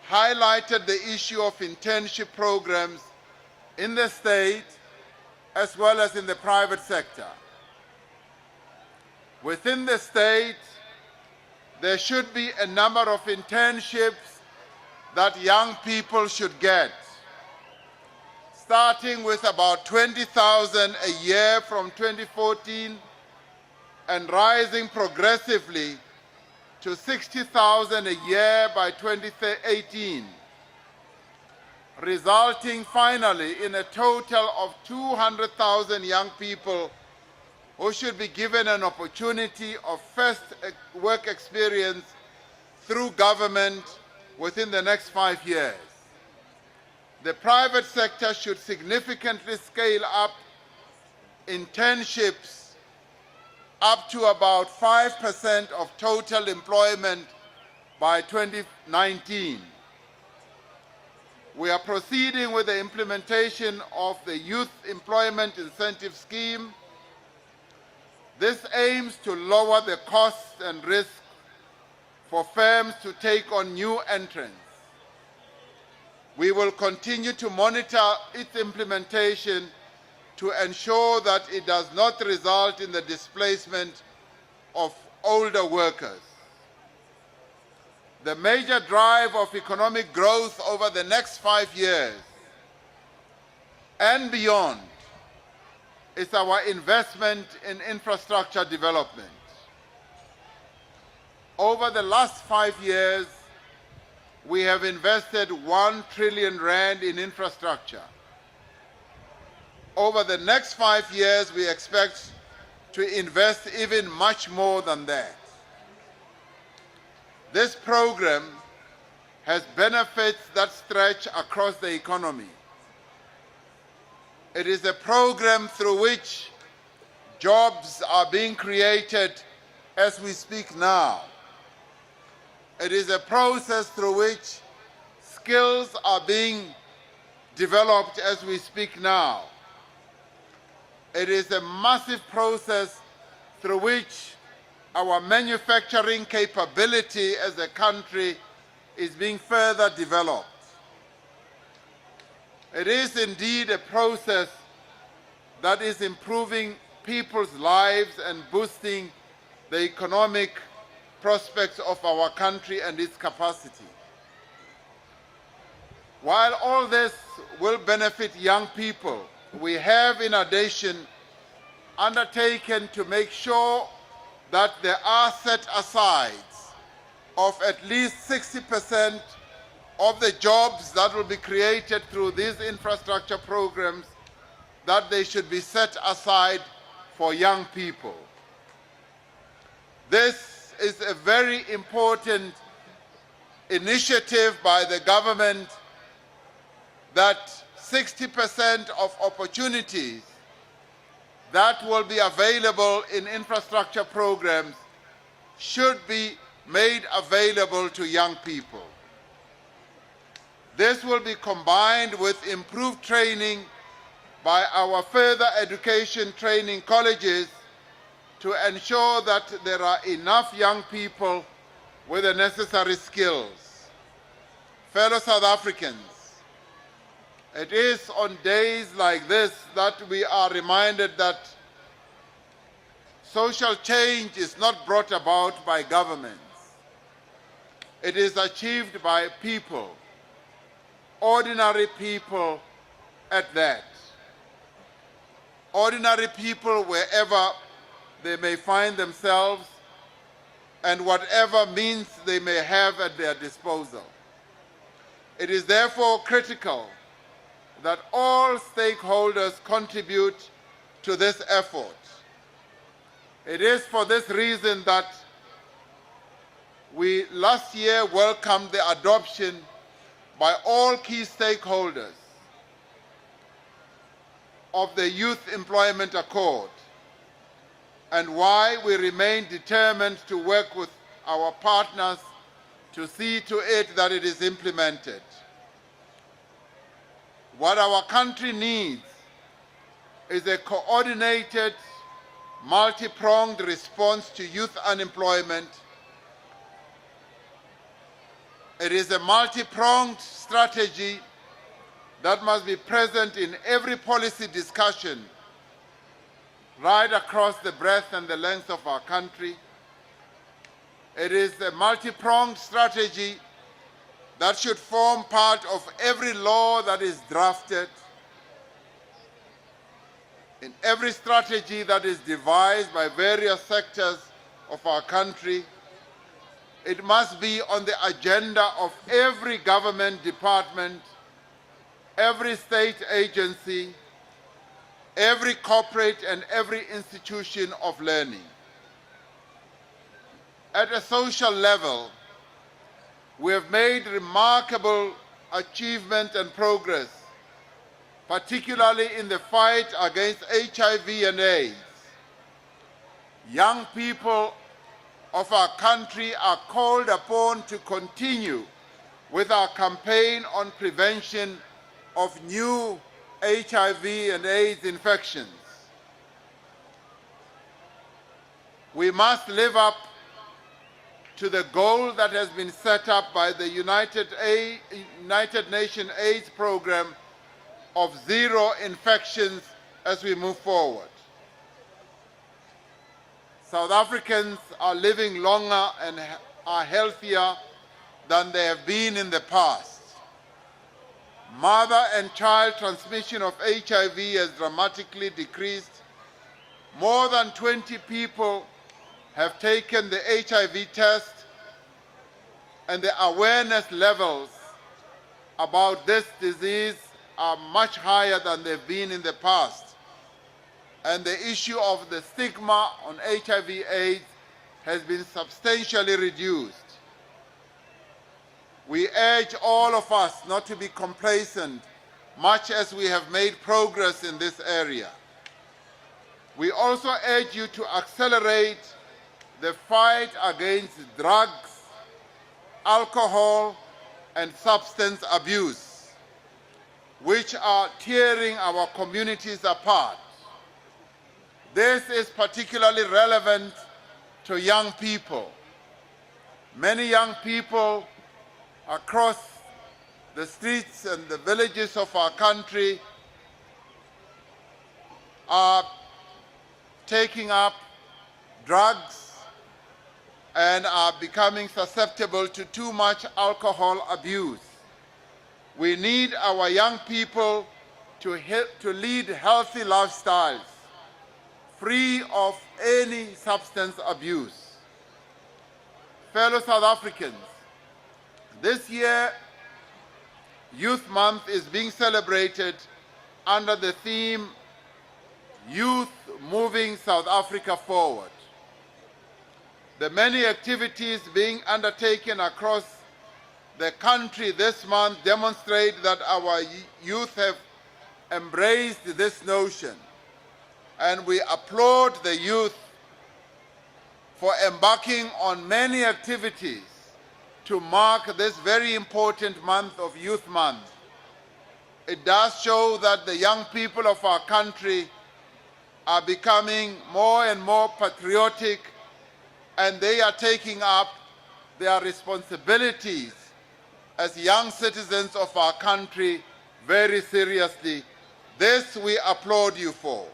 highlighted the issue of internship programs in the state as well as in the private sector. Within the state, there should be a number of internships that young people should get, starting with about 20,000 a year from 2014 and rising progressively to 60,000 a year by 2018, resulting finally in a total of 200,000 young people who should be given an opportunity of first work experience through government within the next 5 years. The private sector should significantly scale up internships up to about 5% of total employment by 2019. We are proceeding with the implementation of the Youth Employment Incentive Scheme. This aims to lower the costs and risks for firms to take on new entrants. We will continue to monitor its implementation to ensure that it does not result in the displacement of older workers. The major drive of economic growth over the next 5 years and beyond is our investment in infrastructure development. Over the last 5 years, we have invested 1 trillion rand in infrastructure. Over the next 5 years, we expect to invest even much more than that. This program has benefits that stretch across the economy. It is a program through which jobs are being created as we speak now. It is a process through which skills are being developed as we speak now. It is a massive process through which our manufacturing capability as a country is being further developed. It is indeed a process that is improving people's lives and boosting the economic prospects of our country and its capacity. While all this will benefit young people, we have in addition undertaken to make sure that there are set asides of at least 60% of the jobs that will be created through these infrastructure programs, that they should be set aside for young people. This is a very important initiative by the government, that 60% of opportunities that will be available in infrastructure programs should be made available to young people. This will be combined with improved training by our further education training colleges to ensure that there are enough young people with the necessary skills. Fellow South Africans, it is on days like this that we are reminded that social change is not brought about by governments. It is achieved by people, ordinary people at that. Ordinary people wherever they may find themselves and whatever means they may have at their disposal. It is therefore critical that all stakeholders contribute to this effort. It is for this reason that we last year welcomed the adoption by all key stakeholders of the Youth Employment Accord, and why we remain determined to work with our partners to see to it that it is implemented. What our country needs is a coordinated, multi-pronged response to youth unemployment. It is a multi-pronged strategy that must be present in every policy discussion right across the breadth and the length of our country. It is a multi-pronged strategy that should form part of every law that is drafted, in every strategy that is devised by various sectors of our country. It must be on the agenda of every government department, every state agency, every corporate and every institution of learning. At a social level, we have made remarkable achievement and progress, particularly in the fight against HIV and AIDS. Young people of our country are called upon to continue with our campaign on prevention of new HIV and AIDS infections. We must live up to the goal that has been set up by the United Nations AIDS Program of 0 infections as we move forward. South Africans are living longer and are healthier than they have been in the past. Mother and child transmission of HIV has dramatically decreased. More than 20 people have taken the HIV test, and the awareness levels about this disease are much higher than they've been in the past. And the issue of the stigma on HIV/AIDS has been substantially reduced. We urge all of us not to be complacent, much as we have made progress in this area. We also urge you to accelerate the fight against drugs, alcohol, and substance abuse, which are tearing our communities apart. This is particularly relevant to young people. Many young people across the streets and the villages of our country are taking up drugs and are becoming susceptible to too much alcohol abuse. We need our young people to lead healthy lifestyles, free of any substance abuse. Fellow South Africans, this year, Youth Month is being celebrated under the theme, Youth Moving South Africa Forward. The many activities being undertaken across the country this month demonstrate that our youth have embraced this notion, and we applaud the youth for embarking on many activities to mark this very important month of Youth Month. It does show that the young people of our country are becoming more and more patriotic, and they are taking up their responsibilities as young citizens of our country very seriously. This we applaud you for.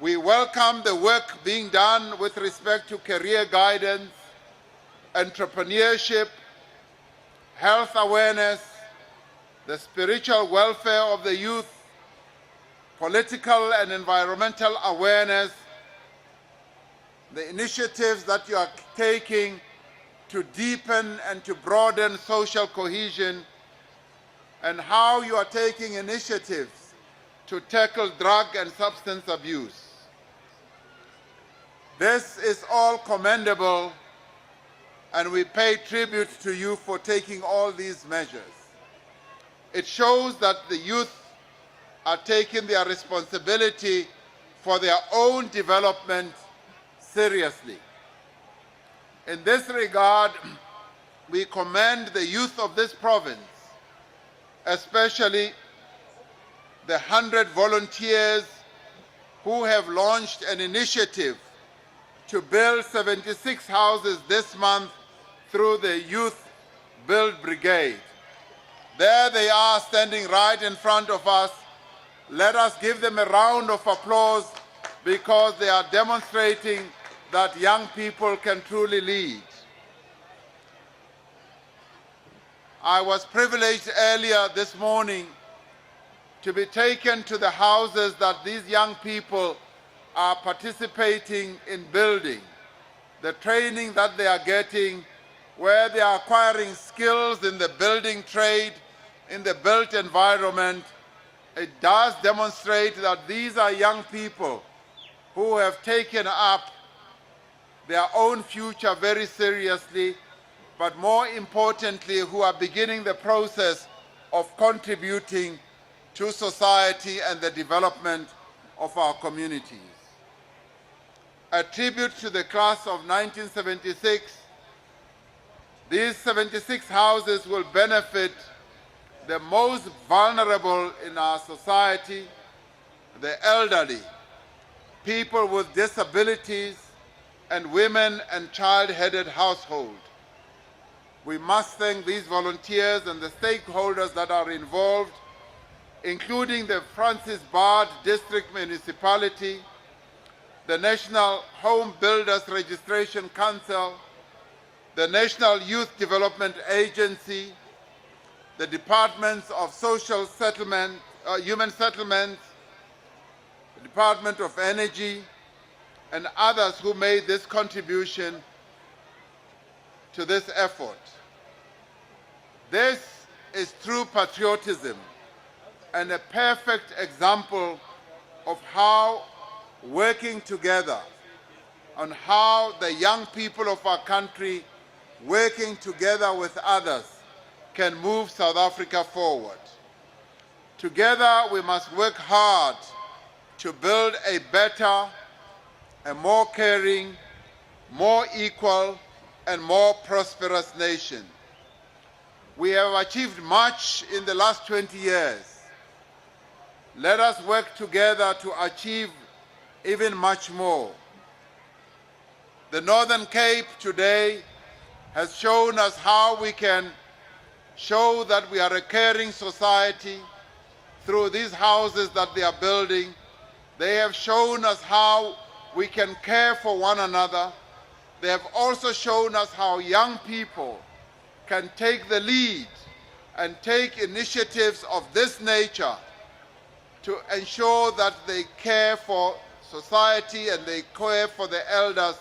We welcome the work being done with respect to career guidance, entrepreneurship, health awareness, the spiritual welfare of the youth, political and environmental awareness, the initiatives that you are taking to deepen and to broaden social cohesion, and how you are taking initiatives to tackle drug and substance abuse. This is all commendable, and we pay tribute to you for taking all these measures. It shows that the youth are taking their responsibility for their own development seriously. In this regard, we commend the youth of this province, especially the 100 volunteers who have launched an initiative to build 76 houses this month through the Youth Build Brigade. There they are, standing right in front of us. Let us give them a round of applause, because they are demonstrating that young people can truly lead. I was privileged earlier this morning to be taken to the houses that these young people are participating in building, the training that they are getting, where they are acquiring skills in the building trade, in the built environment. It does demonstrate that these are young people who have taken up their own future very seriously, but more importantly, who are beginning the process of contributing to society and the development of our communities. A tribute to the class of 1976, these 76 houses will benefit the most vulnerable in our society, the elderly, people with disabilities, and women and child-headed households. We must thank these volunteers and the stakeholders that are involved, including the Francis Bard District the National Youth Development Agency, the Departments of Social Settlement, Human Settlements, the Department of Energy, and others who made this contribution to this effort. This is true patriotism and a perfect example of how working together, on how the young people of our country working together with others can move South Africa forward. Together we must work hard to build a better, a more caring, more equal, and more prosperous nation. We have achieved much in the last 20 years. Let us work together to achieve even much more. The Northern Cape today has shown us how we can show that we are a caring society through these houses that they are building. They have shown us how we can care for one another. They have also shown us how young people can take the lead and take initiatives of this nature to ensure that they care for society and they care for the elders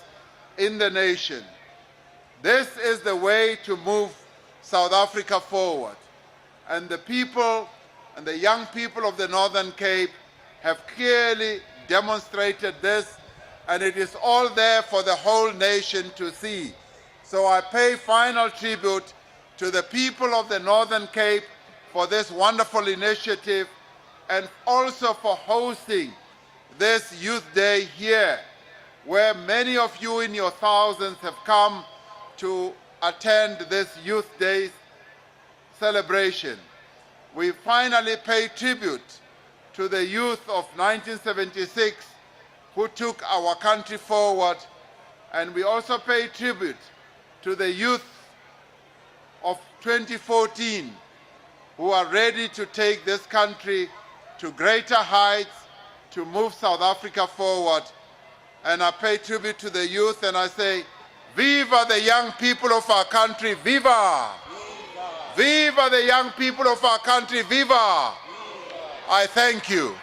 in the nation. This is the way to move South Africa forward. And the people and the young people of the Northern Cape have clearly demonstrated this, and it is all there for the whole nation to see. So I pay final tribute to the people of the Northern Cape for this wonderful initiative and also for hosting this Youth Day here, where many of you in your thousands have come to attend this Youth Day celebration. We finally pay tribute to the youth of 1976 who took our country forward, and we also pay tribute to the youth of 2014 who are ready to take this country to greater heights, to move South Africa forward. And I pay tribute to the youth and I say, Viva the young people of our country, viva! Viva the young people of our country, viva! I thank you.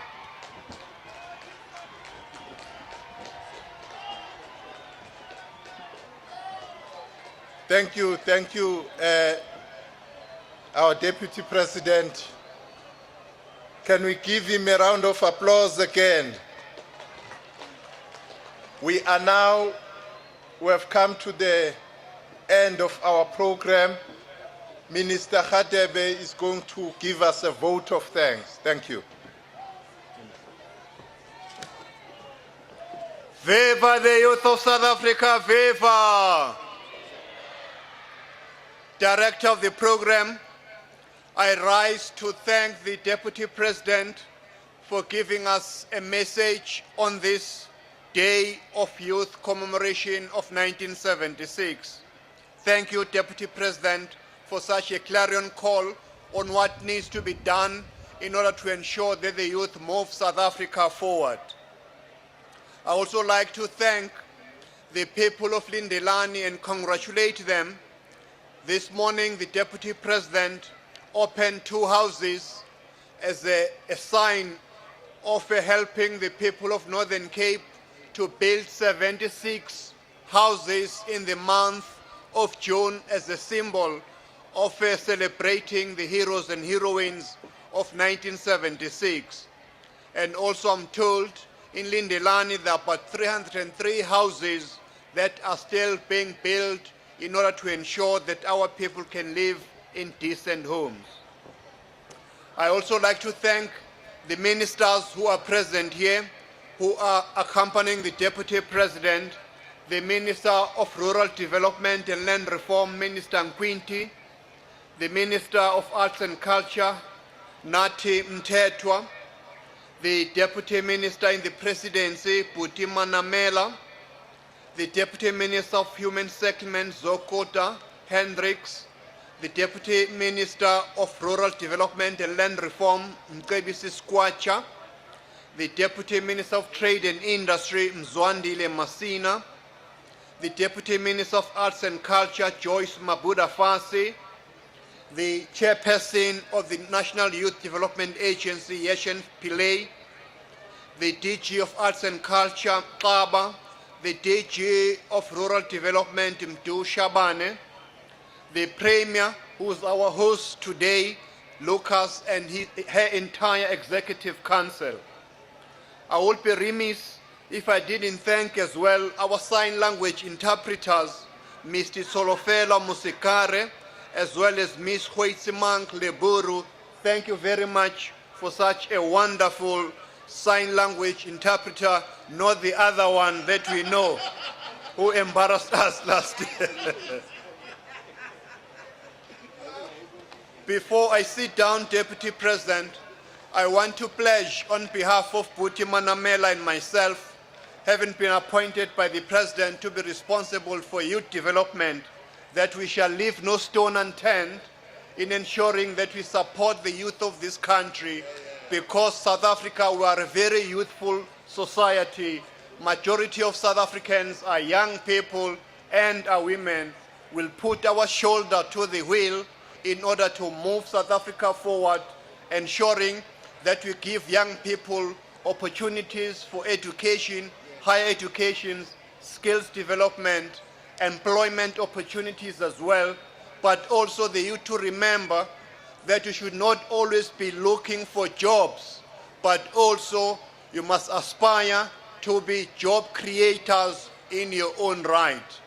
Thank you, our Deputy President. Can we give him a round of applause again? We have come to the end of our program. Minister Hadebe is going to give us a vote of thanks. Thank you. Viva the youth of South Africa, viva! Director of the program, I rise to thank the Deputy President for giving us a message on this Day of Youth Commemoration of 1976. Thank you, Deputy President, for such a clarion call on what needs to be done in order to ensure that the youth move South Africa forward. I also like to thank the people of Lindelani and congratulate them. This morning, the Deputy President opened 2 houses as a sign of helping the people of Northern Cape to build 76 houses in the month of June as a symbol of celebrating the heroes and heroines of 1976. And also I'm told in Lindelani there are about 303 houses that are still being built in order to ensure that our people can live in decent homes. I also like to thank the ministers who are present here, who are accompanying the Deputy President, the Minister of Rural Development and Land Reform, Minister Nkwinti, the Minister of Arts and Culture, Nathi Mthethwa, the Deputy Minister in the Presidency, Buti Manamela, the Deputy Minister of Human Settlements, Zokota Hendricks, the Deputy Minister of Rural Development and Land Reform, Mcebisi Skwacha, the Deputy Minister of Trade and Industry, Mzwandile Masina, the Deputy Minister of Arts and Culture, Joyce Mabuda Fasi, the Chairperson of the National Youth Development Agency, Yeshen Pillay, the DG of Arts and Culture, Kaba, the DG of Rural Development, Mdu Shabane, the Premier, who is our host today, Lucas, and her entire Executive Council. I would be remiss if I didn't thank as well our sign language interpreters, Mr. Solofela Musikare, as well as Ms. Hoitsimang Leburu. Thank you very much for such a wonderful sign language interpreter, not the other one that we know who embarrassed us last year. Before I sit down, Deputy President, I want to pledge on behalf of Buti Manamela and myself, having been appointed by the President to be responsible for youth development, that we shall leave no stone unturned in ensuring that we support the youth of this country, because South Africa, we are a very youthful society. Majority of South Africans are young people and are women. We'll put our shoulder to the wheel in order to move South Africa forward, ensuring that we give young people opportunities for education, higher education, skills development, employment opportunities as well, but also the youth to remember that you should not always be looking for jobs, but also you must aspire to be job creators in your own right.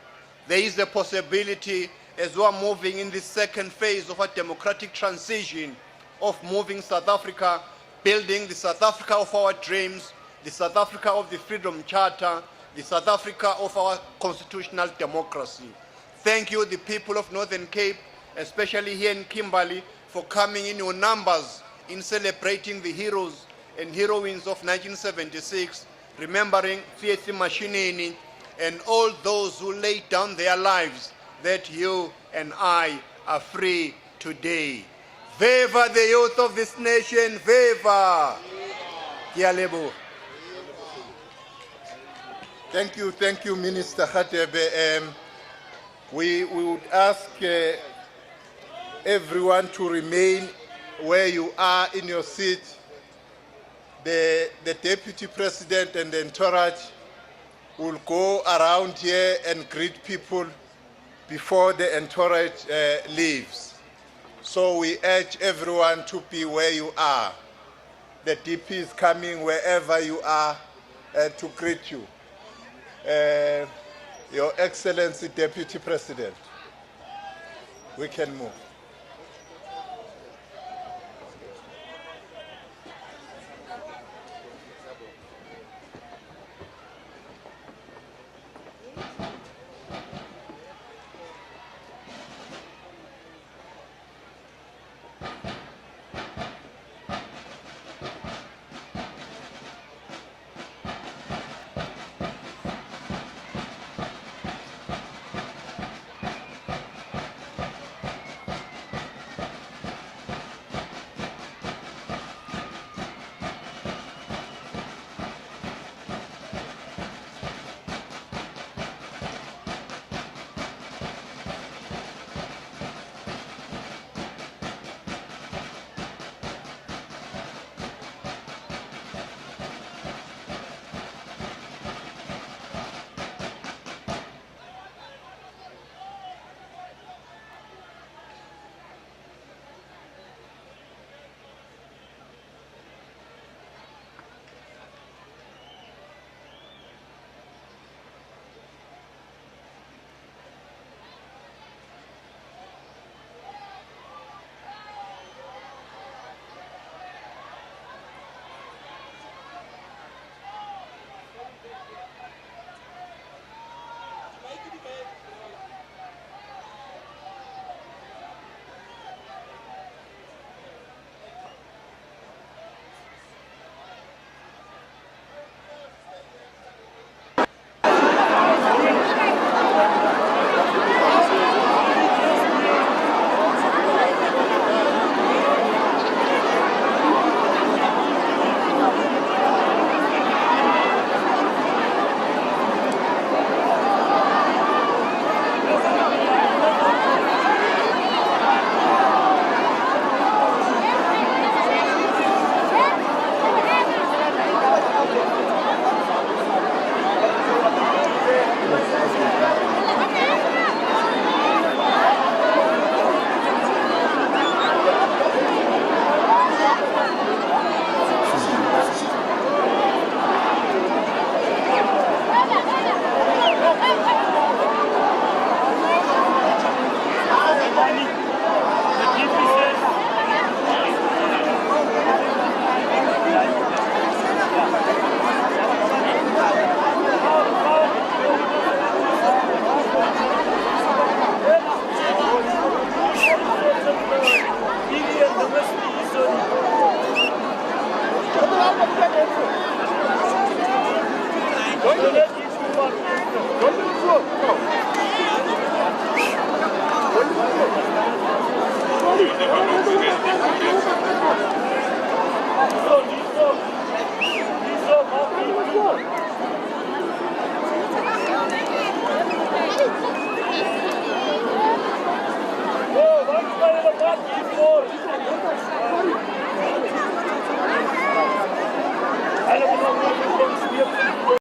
There is a possibility, as we are moving in this second phase of a democratic transition, of moving South Africa, building the South Africa of our dreams, the South Africa of the Freedom Charter, the South Africa of our constitutional democracy. Thank you, the people of Northern Cape, especially here in Kimberley, for coming in your numbers in celebrating the heroes and heroines of 1976, remembering Fietsi Mashinini and all those who laid down their lives that you and I are free today. Viva the youth of this nation, viva! Kialebo. Thank you, Minister Khatebe. We would ask everyone to remain where you are in your seat. The Deputy President and the entourage will go around here and greet people before the entourage leaves. So we urge everyone to be where you are. The DP is coming wherever you are to greet you. Your Excellency Deputy President, we can move. Oh,